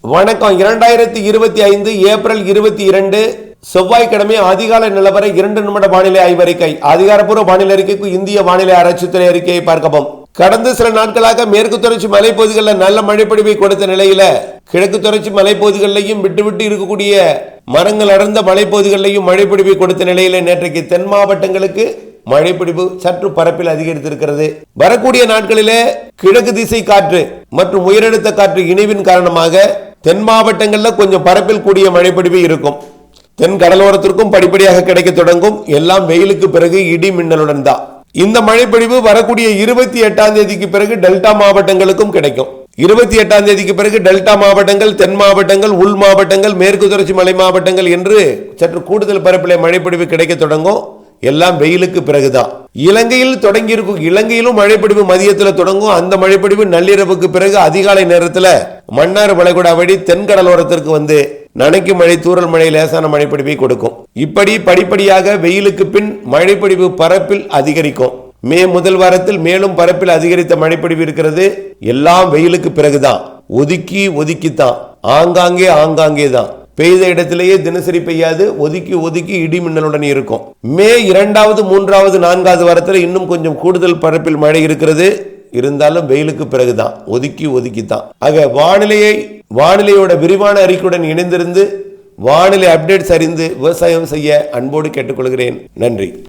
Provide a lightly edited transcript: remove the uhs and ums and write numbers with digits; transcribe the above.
வணக்கம். 2025 ஏப்ரல் 22 செவ்வாய்க்கிழமை அதிகாலை நிலவர 2 நிமிட வானிலை ஆய்வறிக்கை. அதிகாரப்பூர்வ வானிலை அறிக்கைக்கு இந்திய வானிலை ஆராய்ச்சித்துறை அறிக்கையை பார்க்கவும். கடந்த சில நாட்களாக மேற்கு தொடர்ச்சி மலைப்பகுதிகளில் நல்ல மழைப்பொழிவை கொடுத்த நிலையில கிழக்கு தொடர்ச்சி மலைப்பகுதிகளிலையும் விட்டு இருக்கக்கூடிய மரங்கள் அடர்ந்த மலைப்பகுதிகளிலையும் மழைப்பொழிவை கொடுத்த நிலையில நேற்றைக்கு தென் மாவட்டங்களுக்கு மழைப்பிடிப்பு சற்று பரப்பில் அதிகரித்திருக்கிறது. வரக்கூடிய நாட்களிலே கிழக்கு திசை காற்று மற்றும் உயரழுத்த காற்று இணைவின் காரணமாக தென் மாவட்டங்களில் கொஞ்சம் பரப்பில் கூடிய மழைப்பிடிப்பு இருக்கும். தென் கடலோரத்திற்கும் படிப்படியாக கிடைக்க தொடங்கும். எல்லாம் வெயிலுக்கு பிறகு இடி மின்னலுடன் தான். இந்த மழைப்பிடிப்பு வரக்கூடிய 28ஆம் தேதிக்கு பிறகு டெல்டா மாவட்டங்களுக்கும் கிடைக்கும். 28ஆம் தேதிக்கு பிறகு டெல்டா மாவட்டங்கள், தென் மாவட்டங்கள், உள் மாவட்டங்கள், மேற்கு தொடர்ச்சி மலை மாவட்டங்கள் என்று சற்று கூடுதல் பரப்பிலே மழைப்பிடிப்பு கிடைக்க தொடங்கும். எல்லாம் வெயிலுக்கு பிறகுதான். இலங்கையில் தொடங்கி இருக்கும். இலங்கையிலும் மழைப்பிடிப்பு மதியத்தில் தொடங்கும். அந்த மழைப்பிடிப்பு நள்ளிரவுக்கு பிறகு அதிகாலை நேரத்தில் மன்னார் வளைகுடா வழி தென்கடலோரத்திற்கு வந்து நனைக்கும் மழை, தூறல் மழை, லேசான மழைப்பிடிப்பை கொடுக்கும். இப்படி படிப்படியாக வெயிலுக்கு பின் மழைப்பிடிப்பு பரப்பில் அதிகரிக்கும். மே முதல் வாரத்தில் மேலும் பரப்பில் அதிகரித்த மழைப்பிடிப்பு இருக்கிறது. எல்லாம் வெயிலுக்கு பிறகுதான். ஒதுக்கித்தான். ஆங்காங்கே தான். பெய்த இடத்திலேயே தினசரி பெய்யாது. ஒதுக்கி இடி மின்னலுடன் இருக்கும். மே 2வது, 3வது, 4வது வாரத்தில் இன்னும் கொஞ்சம் கூடுதல் பரப்பில் மழை இருக்கிறது. இருந்தாலும் வெயிலுக்கு பிறகுதான். ஒதுக்கித்தான். ஆக வானிலையோட விரிவான அறிக்கையுடன் இணைந்திருந்து வானிலை அப்டேட்ஸ் அறிந்து விவசாயம் செய்ய அன்போடு கேட்டுக்கொள்கிறேன். நன்றி.